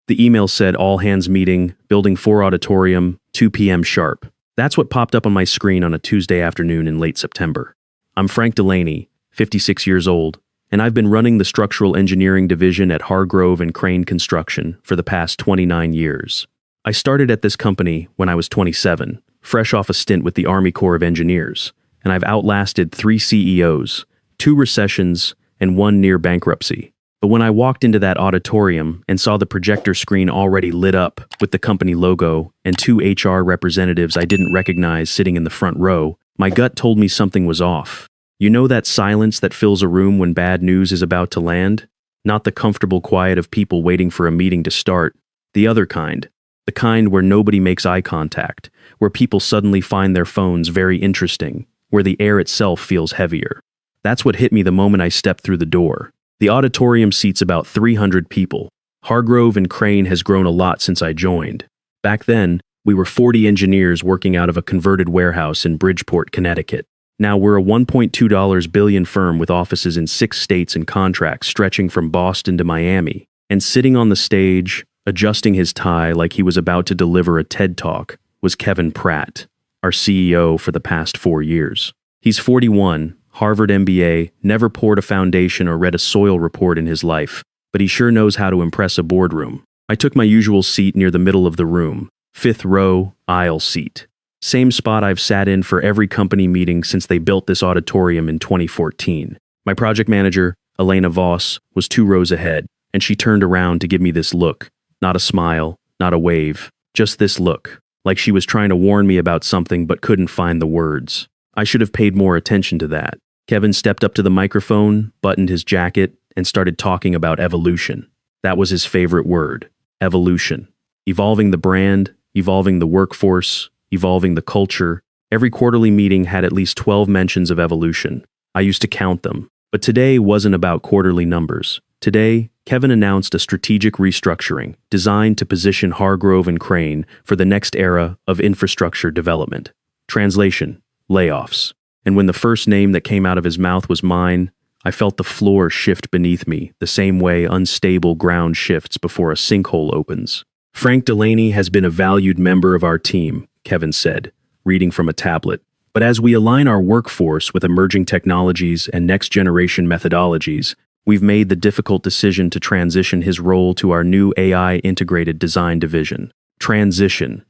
The email said all hands meeting, Building 4 auditorium, 2 p.m. sharp. That's what popped up on my screen on a Tuesday afternoon in late September. I'm Frank Delaney, 56 years old, and I've been running the structural engineering division at Hargrove and Crane Construction for the past 29 years. I started at this company when I was 27, fresh off a stint with the Army Corps of Engineers, and I've outlasted 3 CEOs, 2 recessions, and 1 near bankruptcy. But when I walked into that auditorium and saw the projector screen already lit up with the company logo and 2 HR representatives I didn't recognize sitting in the front row, my gut told me something was off. You know that silence that fills a room when bad news is about to land? Not the comfortable quiet of people waiting for a meeting to start. The other kind. The kind where nobody makes eye contact, where people suddenly find their phones very interesting, where the air itself feels heavier. That's what hit me the moment I stepped through the door. The auditorium seats about 300 people. Hargrove and Crane has grown a lot since I joined. Back then, we were 40 engineers working out of a converted warehouse in Bridgeport, Connecticut. Now we're a $1.2 billion firm with offices in 6 states and contracts stretching from Boston to Miami. And sitting on the stage, adjusting his tie like he was about to deliver a TED Talk, was Kevin Pratt, our CEO for the past 4 years. He's 41, Harvard MBA, never poured a foundation or read a soil report in his life, but he sure knows how to impress a boardroom. I took my usual seat near the middle of the room, 5th row, aisle seat. Same spot I've sat in for every company meeting since they built this auditorium in 2014. My project manager, Elena Voss, was 2 rows ahead, and she turned around to give me this look. Not a smile, not a wave, just this look, like she was trying to warn me about something but couldn't find the words. I should have paid more attention to that. Kevin stepped up to the microphone, buttoned his jacket, and started talking about evolution. That was his favorite word, evolution. Evolving the brand, evolving the workforce, evolving the culture. Every quarterly meeting had at least 12 mentions of evolution. I used to count them. But today wasn't about quarterly numbers. Today, Kevin announced a strategic restructuring designed to position Hargrove and Crane for the next era of infrastructure development. Translation: layoffs. And when the first name that came out of his mouth was mine, I felt the floor shift beneath me, the same way unstable ground shifts before a sinkhole opens. Frank Delaney has been a valued member of our team, Kevin said, reading from a tablet. But as we align our workforce with emerging technologies and next-generation methodologies, we've made the difficult decision to transition his role to our new AI-integrated design division. Transition.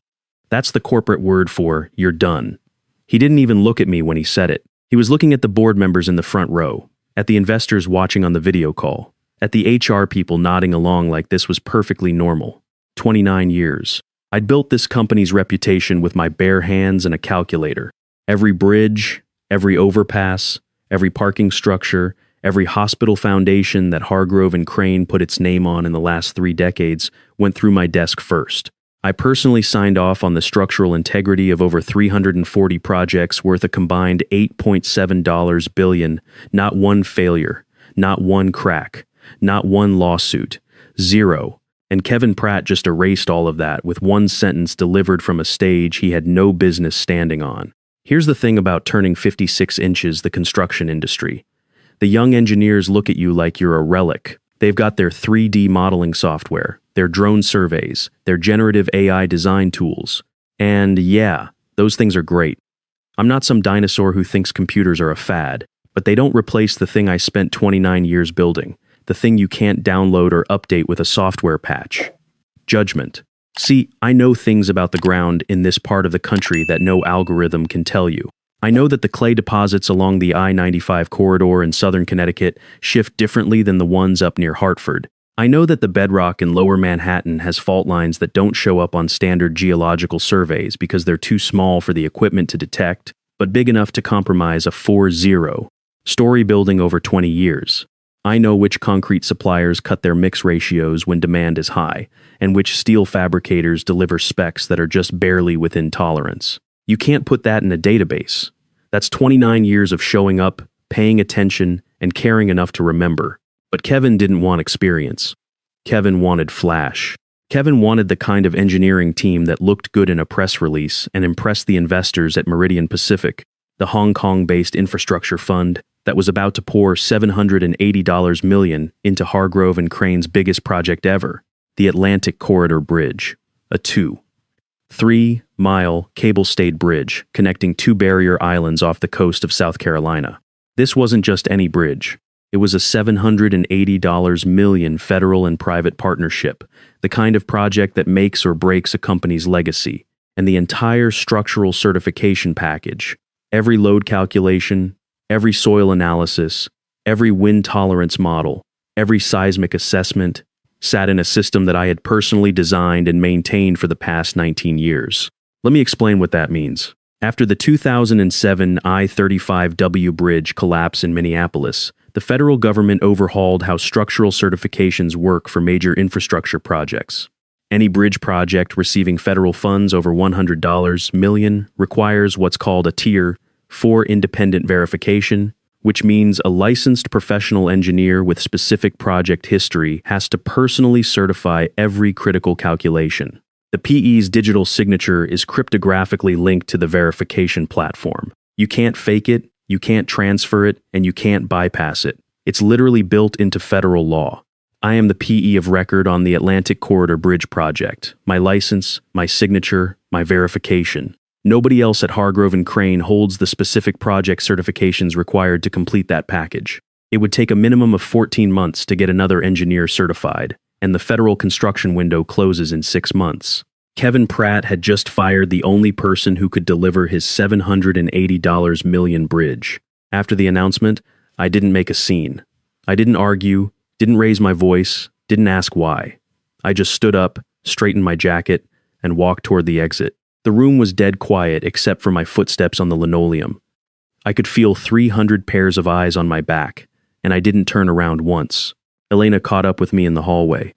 That's the corporate word for "you're done." He didn't even look at me when he said it. He was looking at the board members in the front row, at the investors watching on the video call, at the HR people nodding along like this was perfectly normal. 29 years. I'd built this company's reputation with my bare hands and a calculator. Every bridge, every overpass, every parking structure, every hospital foundation that Hargrove and Crane put its name on in the last 3 decades went through my desk first. I personally signed off on the structural integrity of over 340 projects worth a combined $8.7 billion, not one failure, not one crack, not one lawsuit, 0. And Kevin Pratt just erased all of that with 1 sentence delivered from a stage he had no business standing on. Here's the thing about turning 56 inches the construction industry. The young engineers look at you like you're a relic. They've got their 3D modeling software, their drone surveys, their generative AI design tools. And yeah, those things are great. I'm not some dinosaur who thinks computers are a fad, but they don't replace the thing I spent 29 years building, the thing you can't download or update with a software patch. Judgment. See, I know things about the ground in this part of the country that no algorithm can tell you. I know that the clay deposits along the I-95 corridor in southern Connecticut shift differently than the ones up near Hartford. I know that the bedrock in lower Manhattan has fault lines that don't show up on standard geological surveys because they're too small for the equipment to detect, but big enough to compromise a 4-0-story building over 20 years. I know which concrete suppliers cut their mix ratios when demand is high, and which steel fabricators deliver specs that are just barely within tolerance. You can't put that in a database. That's 29 years of showing up, paying attention, and caring enough to remember. But Kevin didn't want experience. Kevin wanted flash. Kevin wanted the kind of engineering team that looked good in a press release and impressed the investors at Meridian Pacific, the Hong Kong-based infrastructure fund that was about to pour $780 million into Hargrove and Crane's biggest project ever. the Atlantic Corridor Bridge, a 2.3-mile cable-stayed bridge connecting two barrier islands off the coast of South Carolina. This wasn't just any bridge. It was a $780 million federal and private partnership, the kind of project that makes or breaks a company's legacy, and the entire structural certification package, every load calculation, every soil analysis, every wind tolerance model, every seismic assessment, sat in a system that I had personally designed and maintained for the past 19 years. Let me explain what that means. After the 2007 I-35W bridge collapse in Minneapolis, the federal government overhauled how structural certifications work for major infrastructure projects. Any bridge project receiving federal funds over $100 million requires what's called a Tier 4 independent verification, which means a licensed professional engineer with specific project history has to personally certify every critical calculation. The PE's digital signature is cryptographically linked to the verification platform. You can't fake it, you can't transfer it, and you can't bypass it. It's literally built into federal law. I am the PE of record on the Atlantic Corridor Bridge project. My license, my signature, my verification. Nobody else at Hargrove and Crane holds the specific project certifications required to complete that package. It would take a minimum of 14 months to get another engineer certified, and the federal construction window closes in 6 months. Kevin Pratt had just fired the only person who could deliver his $780 million bridge. After the announcement, I didn't make a scene. I didn't argue, didn't raise my voice, didn't ask why. I just stood up, straightened my jacket, and walked toward the exit. The room was dead quiet except for my footsteps on the linoleum. I could feel 300 pairs of eyes on my back, and I didn't turn around once. Elena caught up with me in the hallway.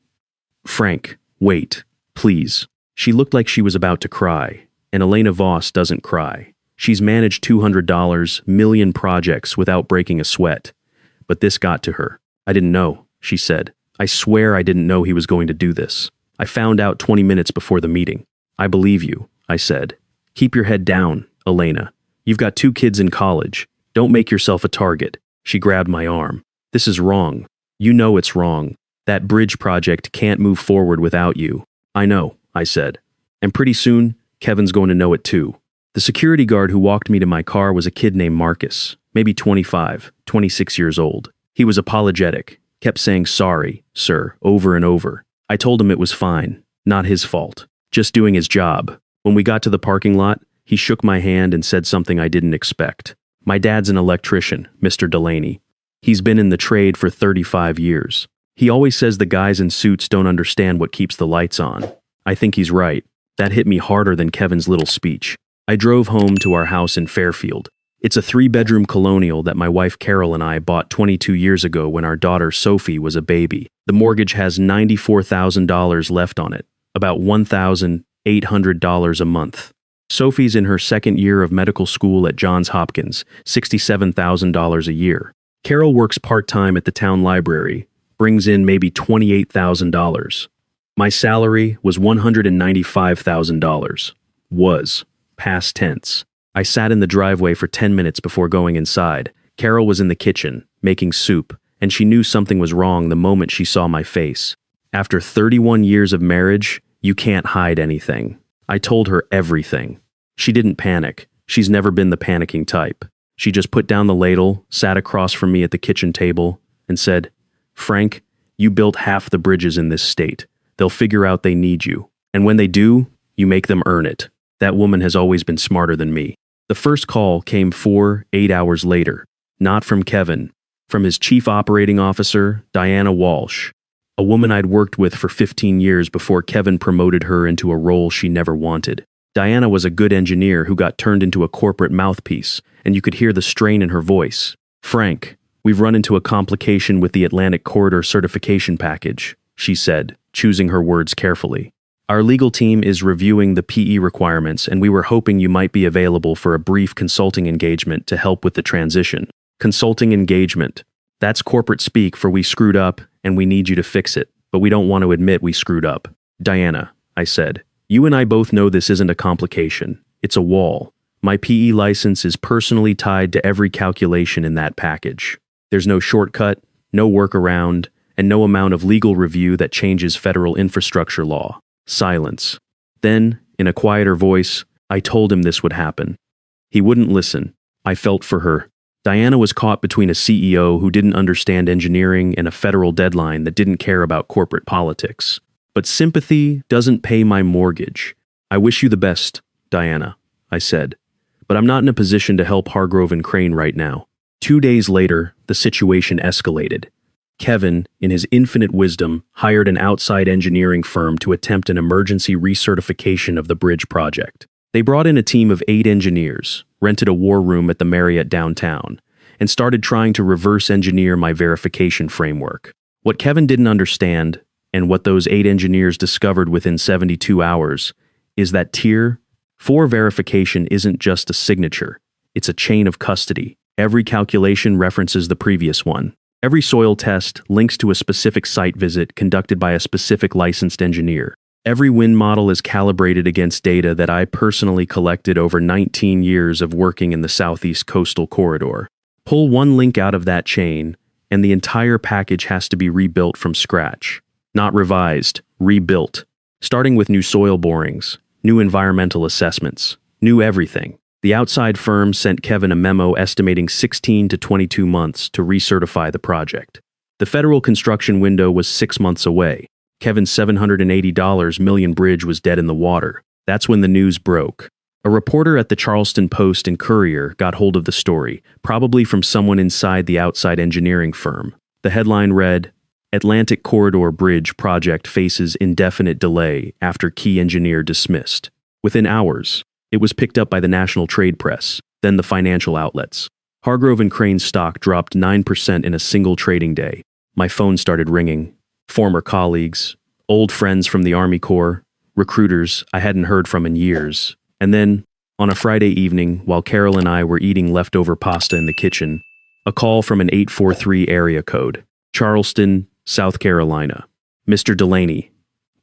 "Frank, wait, please." She looked like she was about to cry, and Elena Voss doesn't cry. She's managed $200 million projects without breaking a sweat. But this got to her. "I didn't know," she said. "I swear I didn't know he was going to do this. I found out 20 minutes before the meeting." "I believe you," I said. "Keep your head down, Elena. You've got 2 kids in college. Don't make yourself a target." She grabbed my arm. "This is wrong. You know it's wrong. That bridge project can't move forward without you." "I know," I said. "And pretty soon, Kevin's going to know it too." The security guard who walked me to my car was a kid named Marcus, maybe 25, 26 years old. He was apologetic, kept saying sorry, sir, over and over. I told him it was fine, not his fault, just doing his job. When we got to the parking lot, he shook my hand and said something I didn't expect. "My dad's an electrician, Mr. Delaney. He's been in the trade for 35 years. He always says the guys in suits don't understand what keeps the lights on. I think he's right." That hit me harder than Kevin's little speech. I drove home to our house in Fairfield. It's a 3-bedroom colonial that my wife Carol and I bought 22 years ago when our daughter Sophie was a baby. The mortgage has $94,000 left on it, about $1,800 a month. Sophie's in her 2nd year of medical school at Johns Hopkins, $67,000 a year. Carol works part-time at the town library, brings in maybe $28,000. My salary was $195,000. Was. Past tense. I sat in the driveway for 10 minutes before going inside. Carol was in the kitchen, making soup, and she knew something was wrong the moment she saw my face. After 31 years of marriage, you can't hide anything. I told her everything. She didn't panic. She's never been the panicking type. She just put down the ladle, sat across from me at the kitchen table, and said, "Frank, you built half the bridges in this state. They'll figure out they need you. And when they do, you make them earn it." That woman has always been smarter than me. The first call came 8 hours later. Not from Kevin. From his chief operating officer, Diana Walsh. A woman I'd worked with for 15 years before Kevin promoted her into a role she never wanted. Diana was a good engineer who got turned into a corporate mouthpiece, and you could hear the strain in her voice. "Frank, we've run into a complication with the Atlantic Corridor certification package," she said, choosing her words carefully. "Our legal team is reviewing the PE requirements, and we were hoping you might be available for a brief consulting engagement to help with the transition." Consulting engagement. That's corporate speak for we screwed up, and we need you to fix it, but we don't want to admit we screwed up. "Diana," I said, "you and I both know this isn't a complication. It's a wall. My PE license is personally tied to every calculation in that package. There's no shortcut, no workaround, and no amount of legal review that changes federal infrastructure law. Silence. Then, in a quieter voice, I told him this would happen. He wouldn't listen. I felt for her. Diana was caught between a CEO who didn't understand engineering and a federal deadline that didn't care about corporate politics. But sympathy doesn't pay my mortgage. I wish you the best, Diana, I said. But I'm not in a position to help Hargrove and Crane right now. 2 days later, the situation escalated. Kevin, in his infinite wisdom, hired an outside engineering firm to attempt an emergency recertification of the bridge project. They brought in a team of 8 engineers, rented a war room at the Marriott downtown, and started trying to reverse engineer my verification framework. What Kevin didn't understand, and what those 8 engineers discovered within 72 hours, is that Tier 4 verification isn't just a signature, it's a chain of custody. Every calculation references the previous one. Every soil test links to a specific site visit conducted by a specific licensed engineer. Every wind model is calibrated against data that I personally collected over 19 years of working in the Southeast Coastal Corridor. Pull one link out of that chain, and the entire package has to be rebuilt from scratch. Not revised, rebuilt. Starting with new soil borings, new environmental assessments, new everything. The outside firm sent Kevin a memo estimating 16 to 22 months to recertify the project. The federal construction window was 6 months away. Kevin's $780 million bridge was dead in the water. That's when the news broke. A reporter at the Charleston Post and Courier got hold of the story, probably from someone inside the outside engineering firm. The headline read, "Atlantic Corridor Bridge Project Faces Indefinite Delay After Key Engineer Dismissed." Within hours, it was picked up by the national trade press, then the financial outlets. Hargrove and Crane's stock dropped 9% in a single trading day. My phone started ringing. Former colleagues, old friends from the Army Corps, recruiters I hadn't heard from in years. And then, on a Friday evening, while Carol and I were eating leftover pasta in the kitchen, a call from an 843 area code. Charleston, South Carolina. Mr. Delaney,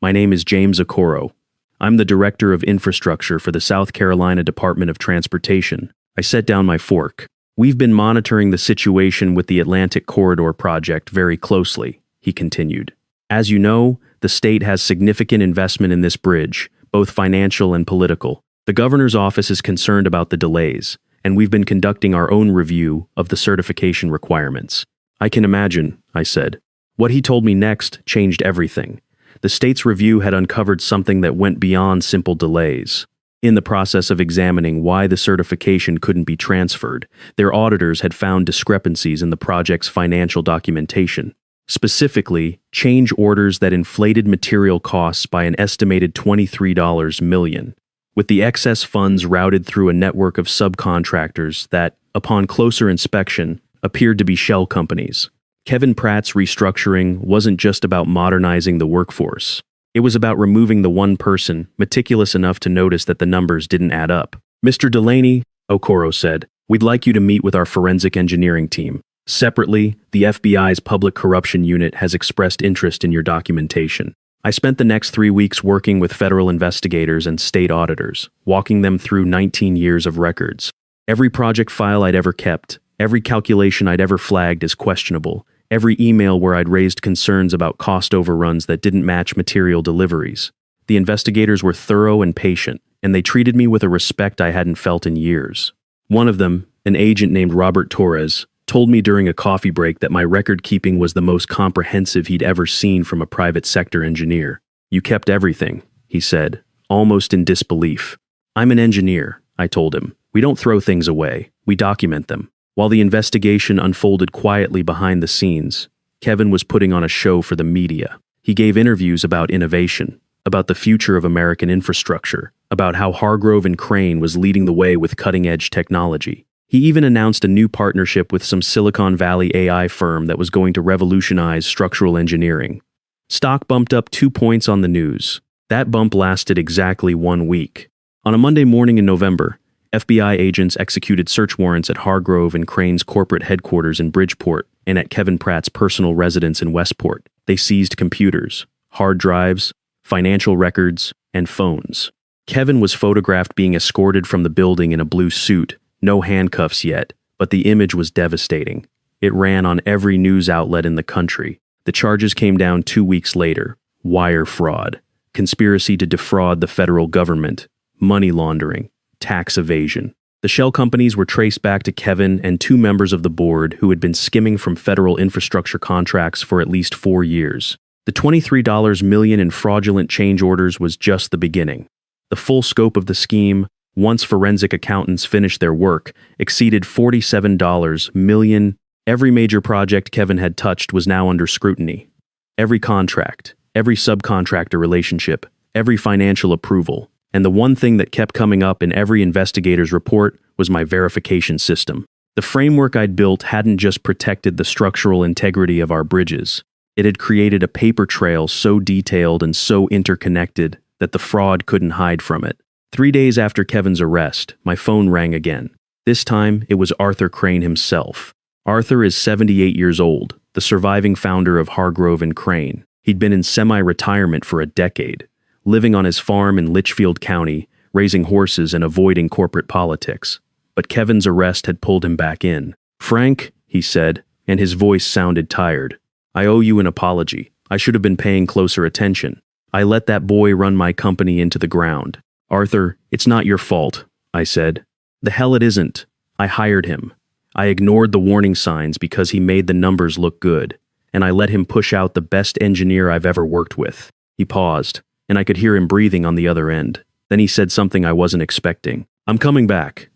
my name is James Okoro. I'm the Director of Infrastructure for the South Carolina Department of Transportation. I set down my fork. We've been monitoring the situation with the Atlantic Corridor project very closely, he continued. As you know, the state has significant investment in this bridge, both financial and political. The governor's office is concerned about the delays, and we've been conducting our own review of the certification requirements. I can imagine, I said. What he told me next changed everything. The state's review had uncovered something that went beyond simple delays. In the process of examining why the certification couldn't be transferred, their auditors had found discrepancies in the project's financial documentation. Specifically, change orders that inflated material costs by an estimated $23 million, with the excess funds routed through a network of subcontractors that, upon closer inspection, appeared to be shell companies. Kevin Pratt's restructuring wasn't just about modernizing the workforce. It was about removing the one person meticulous enough to notice that the numbers didn't add up. Mr. Delaney, Okoro said, we'd like you to meet with our forensic engineering team. Separately, the FBI's Public Corruption Unit has expressed interest in your documentation. I spent the next 3 weeks working with federal investigators and state auditors, walking them through 19 years of records. Every project file I'd ever kept, every calculation I'd ever flagged as questionable, every email where I'd raised concerns about cost overruns that didn't match material deliveries. The investigators were thorough and patient, and they treated me with a respect I hadn't felt in years. One of them, an agent named Robert Torres, told me during a coffee break that my record keeping was the most comprehensive he'd ever seen from a private sector engineer. You kept everything, he said, almost in disbelief. I'm an engineer, I told him. We don't throw things away, we document them. While the investigation unfolded quietly behind the scenes, Kevin was putting on a show for the media. He gave interviews about innovation, about the future of American infrastructure, about how Hargrove and Crane was leading the way with cutting-edge technology. He even announced a new partnership with some Silicon Valley AI firm that was going to revolutionize structural engineering. Stock bumped up 2 points on the news. That bump lasted exactly 1 week. On a Monday morning in November, FBI agents executed search warrants at Hargrove and Crane's corporate headquarters in Bridgeport and at Kevin Pratt's personal residence in Westport. They seized computers, hard drives, financial records, and phones. Kevin was photographed being escorted from the building in a blue suit, no handcuffs yet, but the image was devastating. It ran on every news outlet in the country. The charges came down 2 weeks later. Wire fraud, conspiracy to defraud the federal government, money laundering, tax evasion. The shell companies were traced back to Kevin and 2 members of the board who had been skimming from federal infrastructure contracts for at least 4 years. The $23 million in fraudulent change orders was just the beginning. The full scope of the scheme, once forensic accountants finished their work, exceeded $47 million. Every major project Kevin had touched was now under scrutiny. Every contract, every subcontractor relationship, every financial approval. And the one thing that kept coming up in every investigator's report was my verification system. The framework I'd built hadn't just protected the structural integrity of our bridges. It had created a paper trail so detailed and so interconnected that the fraud couldn't hide from it. 3 days after Kevin's arrest, my phone rang again. This time, it was Arthur Crane himself. Arthur is 78 years old, the surviving founder of Hargrove and Crane. He'd been in semi-retirement for a decade, living on his farm in Litchfield County, raising horses and avoiding corporate politics. But Kevin's arrest had pulled him back in. "Frank," he said, and his voice sounded tired, "I owe you an apology. I should have been paying closer attention. I let that boy run my company into the ground." "Arthur, it's not your fault," I said. "The hell it isn't. I hired him. I ignored the warning signs because he made the numbers look good, and I let him push out the best engineer I've ever worked with." He paused, and I could hear him breathing on the other end. Then he said something I wasn't expecting. "I'm coming back.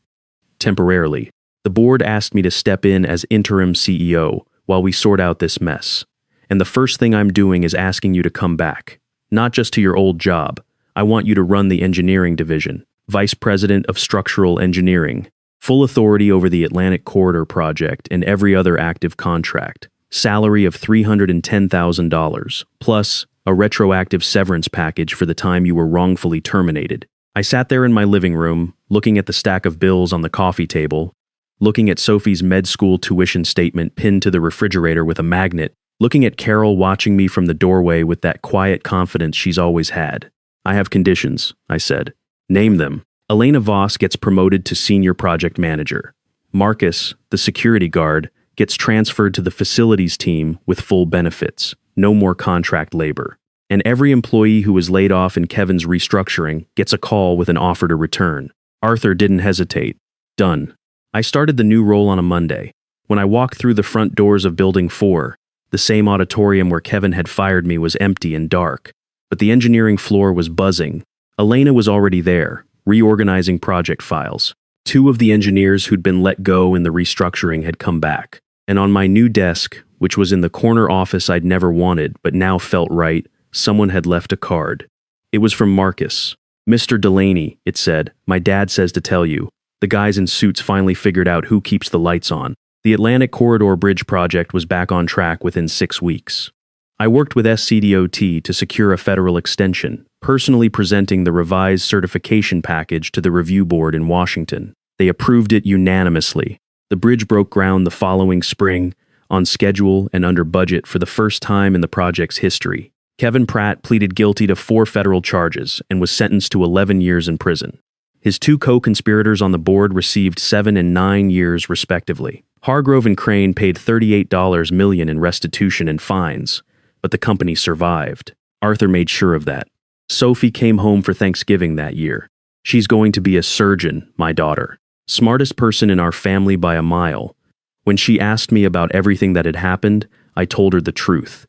Temporarily. The board asked me to step in as interim CEO while we sort out this mess. And the first thing I'm doing is asking you to come back. Not just to your old job. I want you to run the engineering division, Vice President of Structural Engineering, full authority over the Atlantic Corridor project and every other active contract, salary of $310,000, plus a retroactive severance package for the time you were wrongfully terminated." I sat there in my living room, looking at the stack of bills on the coffee table, looking at Sophie's med school tuition statement pinned to the refrigerator with a magnet, looking at Carol watching me from the doorway with that quiet confidence she's always had. "I have conditions," I said. "Name them." Elena Voss gets promoted to senior project manager. Marcus, the security guard, gets transferred to the facilities team with full benefits. No more contract labor. And every employee who was laid off in Kevin's restructuring gets a call with an offer to return. Arthur didn't hesitate. Done. I started the new role on a Monday. When I walked through the front doors of Building 4, the same auditorium where Kevin had fired me was empty and dark, but the engineering floor was buzzing. Elena was already there, reorganizing project files. 2 of the engineers who'd been let go in the restructuring had come back. And on my new desk, which was in the corner office I'd never wanted but now felt right, someone had left a card. It was from Marcus. "Mr. Delaney," it said, "my dad says to tell you. The guys in suits finally figured out who keeps the lights on. The Atlantic Corridor Bridge project was back on track within 6 weeks. I worked with SCDOT to secure a federal extension, personally presenting the revised certification package to the review board in Washington. They approved it unanimously. The bridge broke ground the following spring, on schedule and under budget for the first time in the project's history. Kevin Pratt pleaded guilty to 4 federal charges and was sentenced to 11 years in prison. His 2 co-conspirators on the board received 7 and 9 years respectively. Hargrove and Crane paid $38 million in restitution and fines, but the company survived. Arthur made sure of that. Sophie came home for Thanksgiving that year. She's going to be a surgeon, my daughter. Smartest person in our family by a mile. When she asked me about everything that had happened, I told her the truth.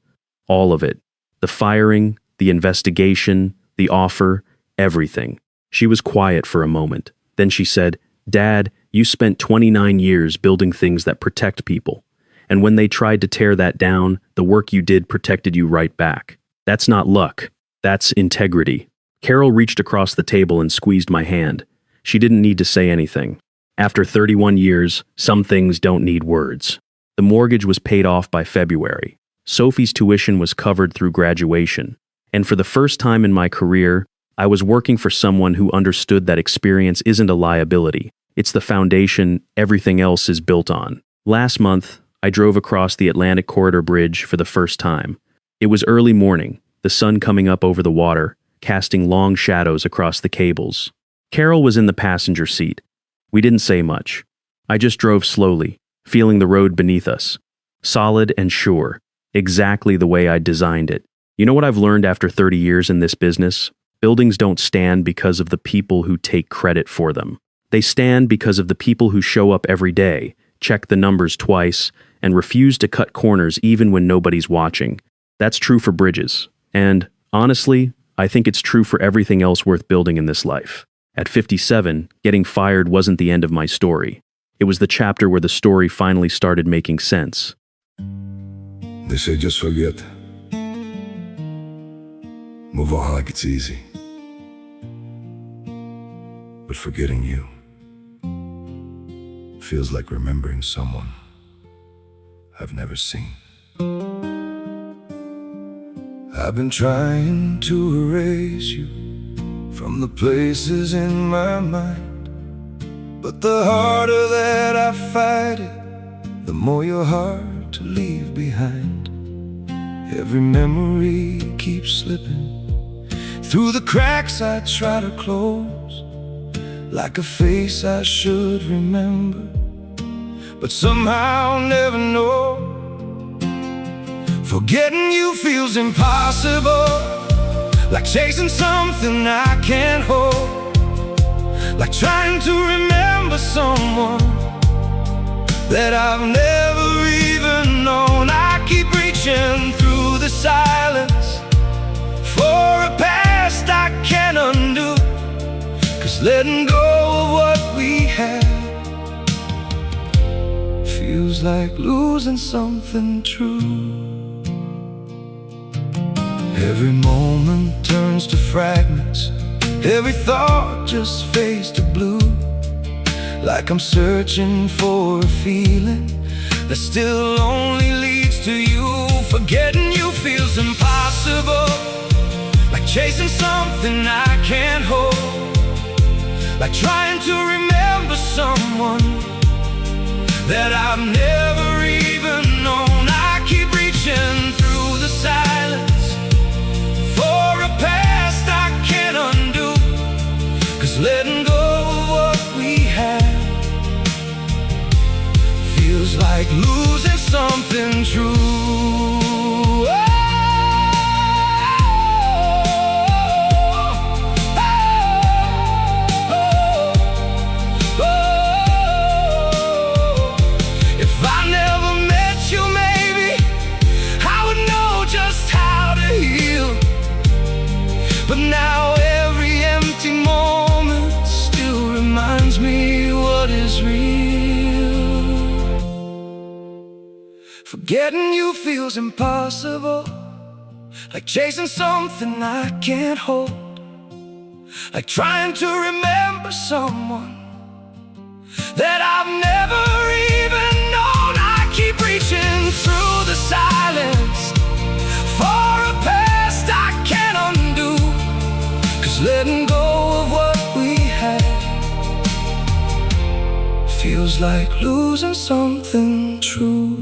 All of it. The firing, the investigation, the offer, everything. She was quiet for a moment. Then she said, "Dad, you spent 29 years building things that protect people. And when they tried to tear that down, the work you did protected you right back. That's not luck. That's integrity." Carol reached across the table and squeezed my hand. She didn't need to say anything. After 31 years, some things don't need words. The mortgage was paid off by February. Sophie's tuition was covered through graduation. And for the first time in my career, I was working for someone who understood that experience isn't a liability. It's the foundation everything else is built on. Last month, I drove across the Atlantic Corridor Bridge for the first time. It was early morning, the sun coming up over the water, casting long shadows across the cables. Carol was in the passenger seat. We didn't say much. I just drove slowly, feeling the road beneath us. Solid and sure. exactly the way I designed it. You know what I've learned after 30 years in this business? Buildings don't stand because of the people who take credit for them. They stand because of the people who show up every day, check the numbers twice, and refuse to cut corners even when nobody's watching. That's true for bridges. And, honestly, I think it's true for everything else worth building in this life. At 57, getting fired wasn't the end of my story. It was the chapter where the story finally started making sense. They say just forget. Move on like it's easy. But forgetting you feels like remembering someone I've never seen. I've been trying to erase you from the places in my mind, but the harder that I fight it, the more you're hard to leave behind. Every memory keeps slipping through the cracks I try to close, like a face I should remember, but somehow never know. Forgetting you feels impossible, like chasing something I can't hold, like trying to remember someone that I've never even known. I keep reaching through the silence for a past I can't undo, 'cause letting go of what we had feels like losing something true. Every moment turns to fragments, every thought just fades to blue, like I'm searching for a feeling that still only leads to you. Forgetting you feels impossible, like chasing something I can't hold, like trying to remember someone that I've never even known. I keep reaching through the silence for a past I can't undo, 'cause letting go of what we had feels like losing something true. If I never met you, maybe I would know just how to heal. But now every empty moment still reminds me what is real. Forgetting you feels impossible, like chasing something I can't hold, like trying to remember someone that I've never even known. I keep reaching through the silence for a past I can't undo, 'cause letting go of what we had feels like losing something true.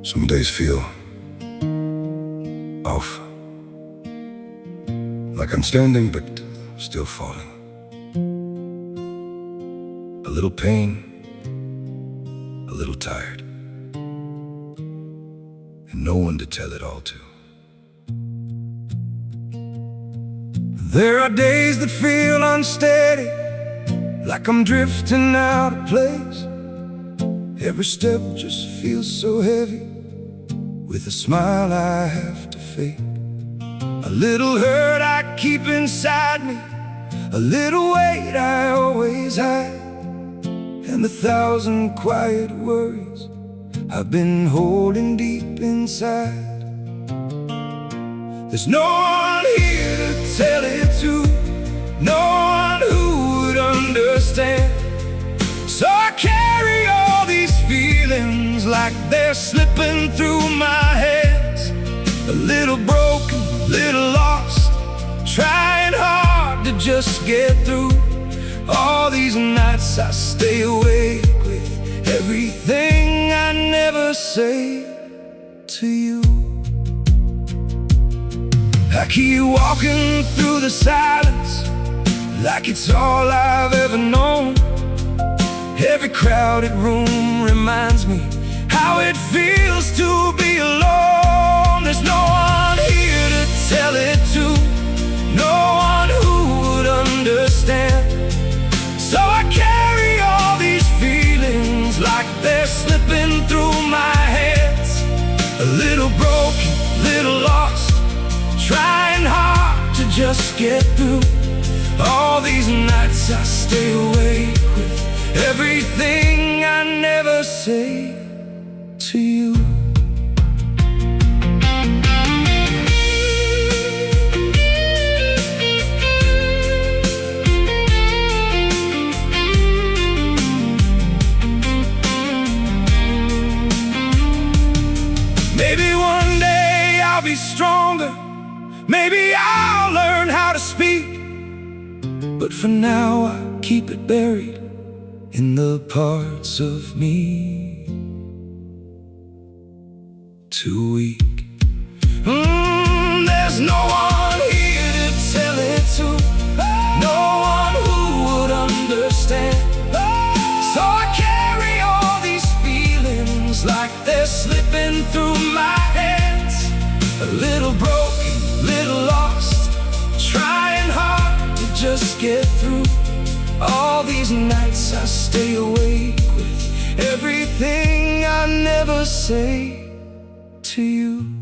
Some days feel off, like I'm standing but still falling. A little pain, a little tired, and no one to tell it all to. There are days that feel unsteady, like I'm drifting out of place. Every step just feels so heavy, with a smile I have to fake. A little hurt I keep inside me, a little weight I always hide, and 1,000 quiet worries I've been holding deep inside. There's no one here to tell it to, no one who would understand. So I carry all these feelings like they're slipping through my hands. A little broken, little lost, trying hard to just get through. All these nights I stay awake with everything I never say to you. I keep walking through the silence like it's all I've ever known. Every crowded room reminds me how it feels to be alone. There's no one here to tell it to, no one who would understand. So I carry all these feelings like they're slipping through my hands. A little broken, little lost, trying hard to just get through. All these nights I stay awake with everything I never say to you. Maybe one day I'll be stronger, maybe I'll learn how to speak, but for now I keep it buried in the parts of me too weak. There's no one here to tell it to, no one who would understand. So I carry all these feelings like they're slipping through my hands. A little broken, little lost, trying hard to just get through. All these nights I stay awake with everything I never say to you.